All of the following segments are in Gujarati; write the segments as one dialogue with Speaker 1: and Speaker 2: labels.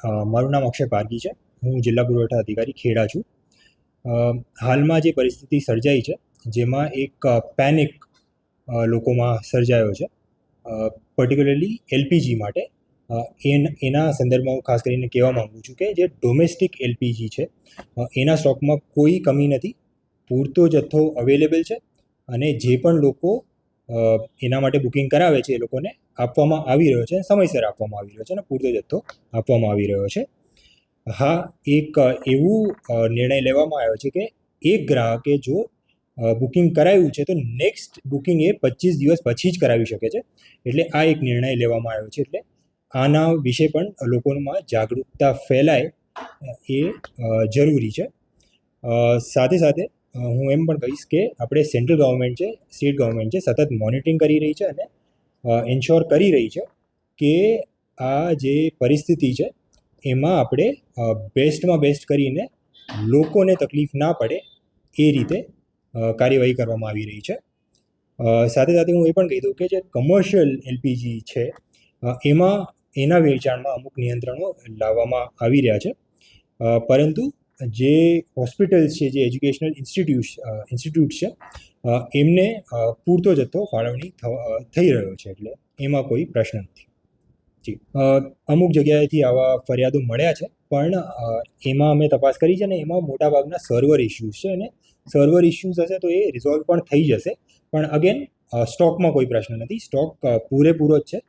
Speaker 1: મારું નામ અક્ષય પારગી છે. હું જિલ્લા પુરવઠા અધિકારી ખેડા છું. હાલમાં જે પરિસ્થિતિ સર્જાઈ છે જેમાં એક પેનિક લોકોમાં સર્જાયો છે, પર્ટિક્યુલરલી એલપીજી માટે. એના સંદર્ભમાં હું ખાસ કરીને કહેવા માગું છું કે જે ડોમેસ્ટિક એલપીજી છે એના સ્ટોકમાં કોઈ કમી નથી, પૂરતો જથ્થો અવેલેબલ છે અને જે પણ લોકો એના માટે બુકિંગ કરાવે છે એ લોકોને આપવામાં આવી રહ્યો છે, સમયસર આપવામાં આવી રહ્યો છે અને પૂરતો જથ્થો આપવામાં આવી રહ્યો છે. હા, એક એવું નિર્ણય લેવામાં આવ્યો છે કે એક ગ્રાહકે જો બુકિંગ કરાવ્યું છે તો નેક્સ્ટ બુકિંગ એ 25 દિવસ પછી જ કરાવી શકે છે. એટલે આ એક નિર્ણય લેવામાં આવ્યો છે. એટલે આના વિશે પણ લોકોમાં જાગૃતતા ફેલાય એ જરૂરી છે. સાથે સાથે હું એમ પણ કહીશ કે આપણે સેન્ટ્રલ ગવર્મેન્ટ છે, સ્ટેટ ગવર્મેન્ટ છે, સતત મોનિટરિંગ કરી રહી છે અને એન્શ્યોર કરી રહી છે કે આ જે પરિસ્થિતિ છે એમાં આપણે બેસ્ટમાં બેસ્ટ કરીને લોકોને તકલીફ ના પડે એ રીતે કાર્યવાહી કરવામાં આવી રહી છે. સાથે સાથે હું એ પણ કહી દઉં કે જે કમર્શિયલ એલપીજી છે એના વેચાણમાં અમુક નિયંત્રણો લાવવામાં આવી રહ્યા છે, પરંતુ જે હોસ્પિટલ્સ છે, જે એજ્યુકેશનલ ઇન્સ્ટિટ્યૂટ છે એમને પૂરતો જથ્થો ફાળવણી થઈ રહ્યો છે, એટલે એમાં કોઈ પ્રશ્ન નથી. જી, અમુક જગ્યાએથી આવા ફરિયાદો મળ્યા છે, પણ એમાં અમે તપાસ કરી છે ને એમાં મોટાભાગના સર્વર ઇસ્યુઝ છે અને સર્વર ઇસ્યુઝ હશે તો એ રિઝોલ્વ પણ થઈ જશે. પણ અગેન સ્ટોકમાં કોઈ પ્રશ્ન નથી, સ્ટોક પૂરેપૂરો જ છે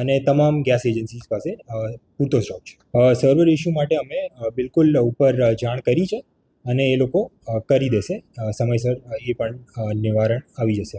Speaker 1: અને તમામ ગેસ એજન્સીસ પાસે પૂરતો સ્ટોક છે. સર્વર ઇસ્યુ માટે અમે બિલકુલ ઉપર જાણ કરી છે અને એ લોકો કરી દેશે સમયસર, એ પણ નિવારણ આવી જશે.